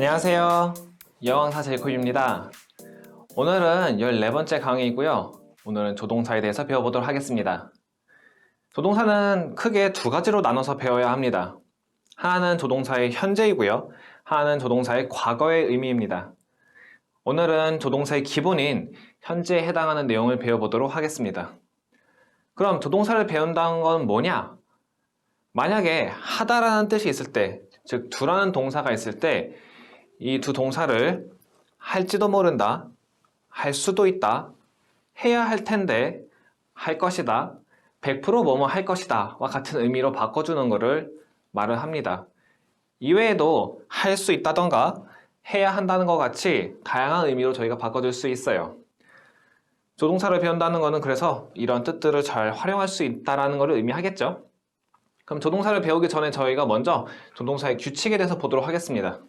안녕하세요. 여왕사 제이콥입니다. 오늘은 14번째 강의이고요. 오늘은 조동사에 대해서 배워보도록 하겠습니다. 조동사는 크게 두 가지로 나눠서 배워야 합니다. 하나는 조동사의 현재이고요. 하나는 조동사의 과거의 의미입니다. 오늘은 조동사의 기본인 현재에 해당하는 내용을 배워보도록 하겠습니다. 그럼 조동사를 배운다는 건 뭐냐? 만약에 하다라는 뜻이 있을 때, 즉 두라는 동사가 있을 때 이 두 동사를 할지도 모른다, 할 수도 있다, 해야 할 텐데, 할 것이다, 100% 뭐뭐 할 것이다 와 같은 의미로 바꿔주는 것을 말을 합니다. 이외에도 할 수 있다던가 해야 한다는 것 같이 다양한 의미로 저희가 바꿔줄 수 있어요. 조동사를 배운다는 것은 그래서 이런 뜻들을 잘 활용할 수 있다는 것을 의미하겠죠. 그럼 조동사를 배우기 전에 저희가 먼저 조동사의 규칙에 대해서 보도록 하겠습니다.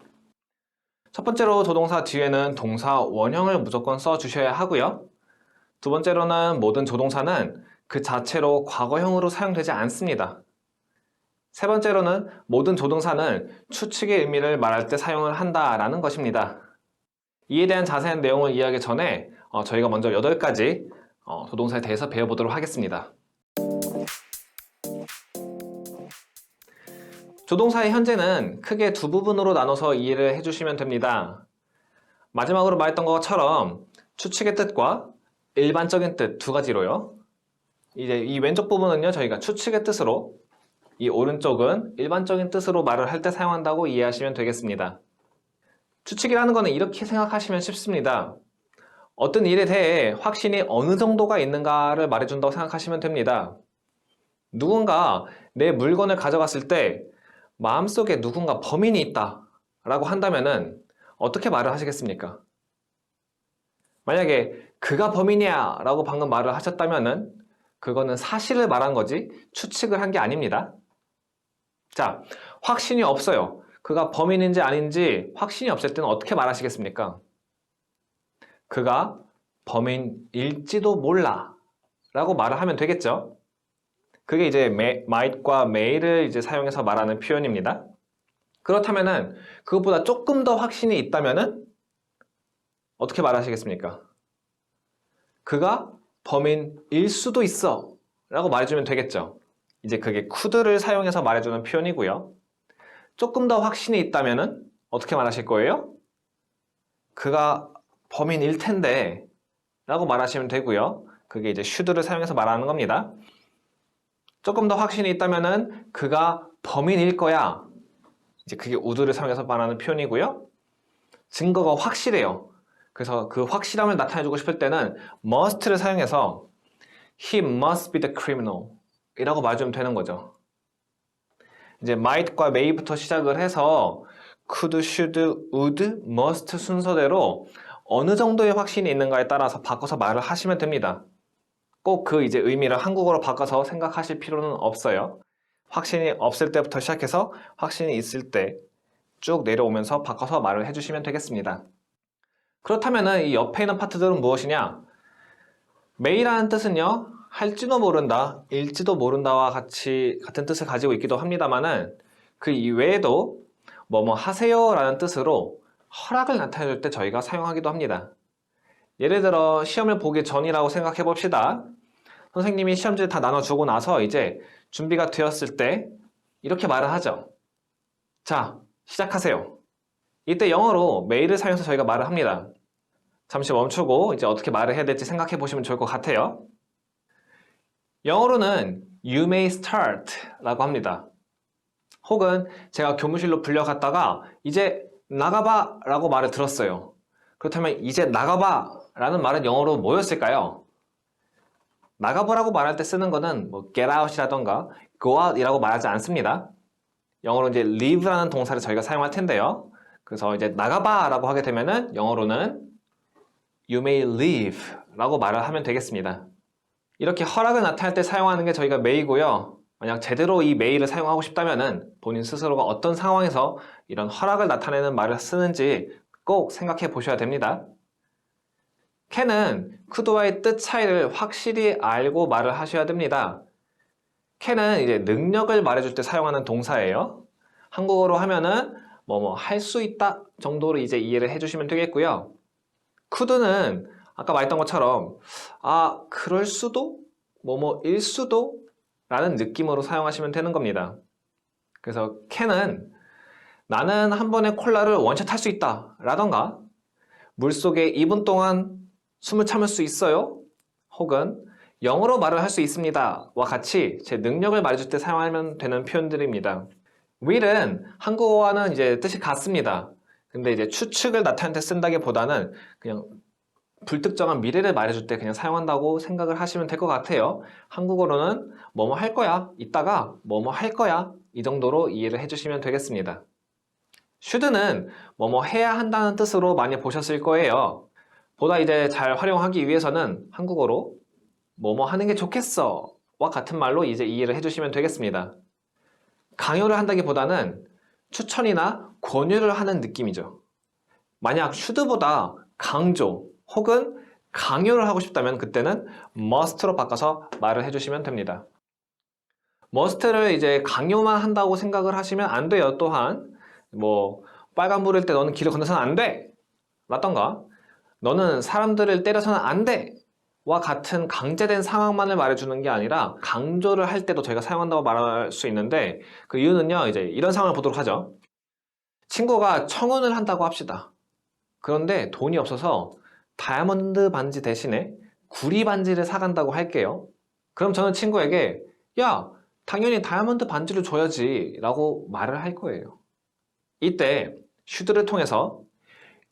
첫 번째로 조동사 뒤에는 동사 원형을 무조건 써주셔야 하고요. 두 번째로는 모든 조동사는 그 자체로 과거형으로 사용되지 않습니다. 세 번째로는 모든 조동사는 추측의 의미를 말할 때 사용을 한다라는 것입니다. 이에 대한 자세한 내용을 이해하기 전에 저희가 먼저 8가지 조동사에 대해서 배워보도록 하겠습니다. 조동사의 현재는 크게 두 부분으로 나눠서 이해를 해주시면 됩니다. 마지막으로 말했던 것처럼 추측의 뜻과 일반적인 뜻 두 가지로요. 이제 이 왼쪽 부분은요, 저희가 추측의 뜻으로, 이 오른쪽은 일반적인 뜻으로 말을 할 때 사용한다고 이해하시면 되겠습니다. 추측이라는 것은 이렇게 생각하시면 쉽습니다. 어떤 일에 대해 확신이 어느 정도가 있는가를 말해준다고 생각하시면 됩니다. 누군가 내 물건을 가져갔을 때 마음속에 누군가 범인이 있다 라고 한다면은 어떻게 말을 하시겠습니까? 만약에 그가 범인이야 라고 방금 말을 하셨다면은 그거는 사실을 말한 거지 추측을 한 게 아닙니다. 자, 확신이 없어요. 그가 범인인지 아닌지 확신이 없을 때는 어떻게 말하시겠습니까? 그가 범인일지도 몰라 라고 말을 하면 되겠죠. 그게 이제 might과 may를 이제 사용해서 말하는 표현입니다. 그렇다면은 그것보다 조금 더 확신이 있다면은 어떻게 말하시겠습니까? 그가 범인일 수도 있어 라고 말해주면 되겠죠. 이제 그게 could를 사용해서 말해주는 표현이고요. 조금 더 확신이 있다면은 어떻게 말하실 거예요? 그가 범인일 텐데 라고 말하시면 되고요. 그게 이제 should를 사용해서 말하는 겁니다. 조금 더 확신이 있다면은 그가 범인일 거야. 이제 그게 would를 사용해서 말하는 표현이고요. 증거가 확실해요. 그래서 그 확실함을 나타내주고 싶을 때는 must를 사용해서 he must be the criminal 이라고 말해주면 되는 거죠. 이제 might과 may부터 시작을 해서 could, should, would, must 순서대로 어느 정도의 확신이 있는가에 따라서 바꿔서 말을 하시면 됩니다. 꼭 그 이제 의미를 한국어로 바꿔서 생각하실 필요는 없어요. 확신이 없을 때부터 시작해서 확신이 있을 때 쭉 내려오면서 바꿔서 말을 해주시면 되겠습니다. 그렇다면 이 옆에 있는 파트들은 무엇이냐? may라는 뜻은요, 할지도 모른다, 일지도 모른다와 같은 뜻을 가지고 있기도 합니다만은 그 이외에도 뭐뭐 하세요 라는 뜻으로 허락을 나타낼 때 저희가 사용하기도 합니다. 예를 들어 시험을 보기 전이라고 생각해 봅시다. 선생님이 시험지를 다 나눠주고 나서 이제 준비가 되었을 때 이렇게 말을 하죠. 자, 시작하세요. 이때 영어로 may를 사용해서 저희가 말을 합니다. 잠시 멈추고 이제 어떻게 말을 해야 될지 생각해 보시면 좋을 것 같아요. 영어로는 you may start 라고 합니다. 혹은 제가 교무실로 불려갔다가 이제 나가봐 라고 말을 들었어요. 그렇다면 이제 나가봐 라는 말은 영어로 뭐였을까요? 나가보라고 말할 때 쓰는 거는 뭐 get out이라던가 go out 이라고 말하지 않습니다. 영어로 이제 leave라는 동사를 저희가 사용할 텐데요. 그래서 이제 나가봐 라고 하게 되면은 영어로는 you may leave 라고 말을 하면 되겠습니다. 이렇게 허락을 나타낼 때 사용하는 게 저희가 may고요. 만약 제대로 이 may를 사용하고 싶다면은 본인 스스로가 어떤 상황에서 이런 허락을 나타내는 말을 쓰는지 꼭 생각해 보셔야 됩니다. can은 could와의 뜻 차이를 확실히 알고 말을 하셔야 됩니다. can은 이제 능력을 말해줄 때 사용하는 동사예요. 한국어로 하면은 뭐뭐 할 수 있다 정도로 이제 이해를 해주시면 되겠고요. could는 아까 말했던 것처럼 그럴 수도 뭐뭐일 수도 라는 느낌으로 사용하시면 되는 겁니다. 그래서 can은 나는 한 번에 콜라를 원샷 할 수 있다 라던가 물속에 2분 동안 숨을 참을 수 있어요? 혹은 영어로 말을 할 수 있습니다 와 같이 제 능력을 말해줄 때 사용하면 되는 표현들입니다. will은 한국어와는 이제 뜻이 같습니다. 근데 이제 추측을 나타낼 때 쓴다기보다는 그냥 불특정한 미래를 말해줄 때 그냥 사용한다고 생각을 하시면 될 것 같아요. 한국어로는 뭐뭐 할 거야, 이따가 뭐뭐 할 거야 이 정도로 이해를 해주시면 되겠습니다. should는 뭐뭐 해야 한다는 뜻으로 많이 보셨을 거예요. 보다 이제 잘 활용하기 위해서는 한국어로 뭐뭐 하는 게 좋겠어 와 같은 말로 이제 이해를 해주시면 되겠습니다. 강요를 한다기보다는 추천이나 권유를 하는 느낌이죠. 만약 should보다 강조 혹은 강요를 하고 싶다면 그때는 must로 바꿔서 말을 해주시면 됩니다. must를 이제 강요만 한다고 생각을 하시면 안 돼요. 또한 뭐 빨간불일 때 너는 길을 건너서는 안 돼! 라던가 너는 사람들을 때려서는 안 돼! 와 같은 강제된 상황만을 말해주는 게 아니라 강조를 할 때도 저희가 사용한다고 말할 수 있는데 그 이유는요. 이제 이런 상황을 보도록 하죠. 친구가 청혼을 한다고 합시다. 그런데 돈이 없어서 다이아몬드 반지 대신에 구리 반지를 사간다고 할게요. 그럼 저는 친구에게 야, 당연히 다이아몬드 반지를 줘야지 라고 말을 할 거예요. 이때 should를 통해서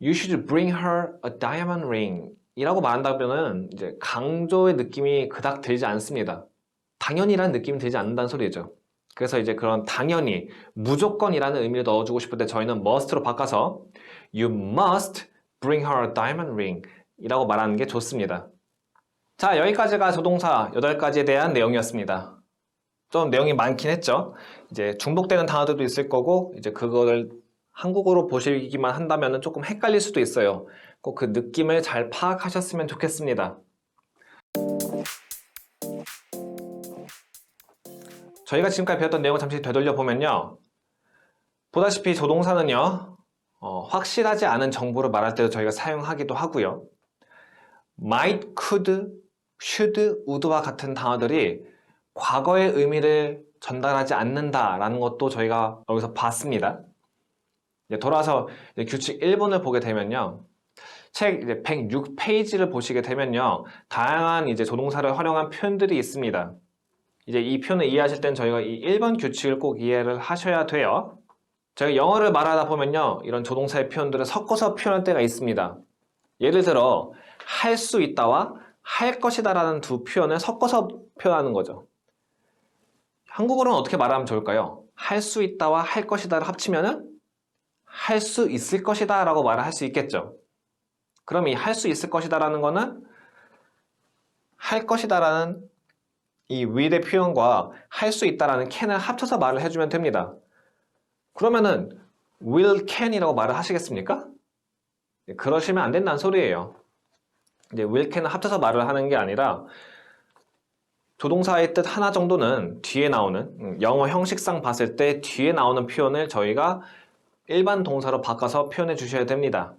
You should bring her a diamond ring 이라고 말한다면 이제 강조의 느낌이 그닥 들지 않습니다. 당연히라는 느낌이 들지 않는다는 소리죠. 그래서 이제 그런 당연히, 무조건이라는 의미를 넣어주고 싶을 때 저희는 must로 바꿔서 You must bring her a diamond ring 이라고 말하는 게 좋습니다. 자, 여기까지가 조동사 8가지에 대한 내용이었습니다. 좀 내용이 많긴 했죠. 이제 중복되는 단어들도 있을 거고 이제 그거를 한국어로 보시기만 한다면 조금 헷갈릴 수도 있어요. 꼭 그 느낌을 잘 파악하셨으면 좋겠습니다. 저희가 지금까지 배웠던 내용을 잠시 되돌려 보면요. 보다시피 조동사는요. 확실하지 않은 정보를 말할 때도 저희가 사용하기도 하고요. might, could, should, would와 같은 단어들이 과거의 의미를 전달하지 않는다라는 것도 저희가 여기서 봤습니다. 돌아와서 규칙 1번을 보게 되면요. 책 106페이지를 보시게 되면요. 다양한 이제 조동사를 활용한 표현들이 있습니다. 이제 이 표현을 이해하실 땐 저희가 이 1번 규칙을 꼭 이해를 하셔야 돼요. 저희가 영어를 말하다 보면요. 이런 조동사의 표현들을 섞어서 표현할 때가 있습니다. 예를 들어 할 수 있다와 할 것이다 라는 두 표현을 섞어서 표현하는 거죠. 한국어로는 어떻게 말하면 좋을까요? 할 수 있다와 할 것이다를 합치면은 할 수 있을 것이다 라고 말을 할 수 있겠죠. 그럼 이 할 수 있을 것이다 라는 거는 할 것이다 라는 이 will의 표현과 할 수 있다 라는 can을 합쳐서 말을 해주면 됩니다. 그러면은 will can 이라고 말을 하시겠습니까? 그러시면 안 된다는 소리예요. 이제 will can을 합쳐서 말을 하는 게 아니라 조동사의 뜻 하나 정도는 뒤에 나오는 영어 형식상 봤을 때 뒤에 나오는 표현을 저희가 일반 동사로 바꿔서 표현해 주셔야 됩니다.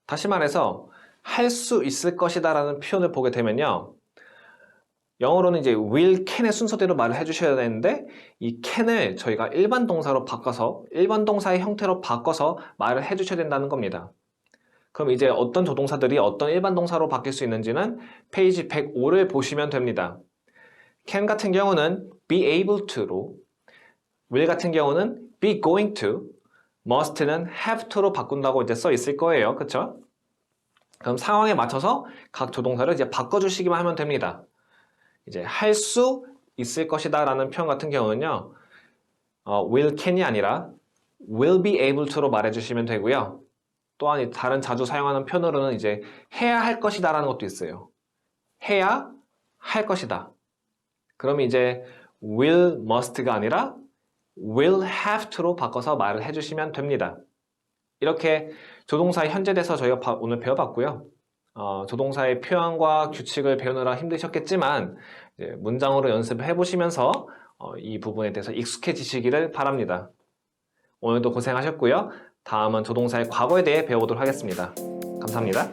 다시 말해서 할 수 있을 것이다 라는 표현을 보게 되면요. 영어로는 이제 will, can의 순서대로 말을 해주셔야 되는데 이 can을 저희가 일반 동사로 바꿔서 일반 동사의 형태로 바꿔서 말을 해주셔야 된다는 겁니다. 그럼 이제 어떤 조동사들이 어떤 일반 동사로 바뀔 수 있는지는 페이지 105를 보시면 됩니다. can 같은 경우는 be able to로, will 같은 경우는 be going to, must는 have to로 바꾼다고 이제 써 있을 거예요. 그쵸? 그럼 상황에 맞춰서 각 조동사를 이제 바꿔주시기만 하면 됩니다. 이제 할 수 있을 것이다 라는 표현 같은 경우는요. will can이 아니라 will be able to로 말해주시면 되고요. 또한 다른 자주 사용하는 표현으로는 이제 해야 할 것이다 라는 것도 있어요. 해야 할 것이다. 그럼 이제 will must가 아니라 will have to로 바꿔서 말을 해주시면 됩니다. 이렇게 조동사의 현재돼서 저희가 오늘 배워봤고요. 조동사의 표현과 규칙을 배우느라 힘드셨겠지만 이제 문장으로 연습을 해보시면서 이 부분에 대해서 익숙해지시기를 바랍니다. 오늘도 고생하셨고요. 다음은 조동사의 과거에 대해 배워보도록 하겠습니다. 감사합니다.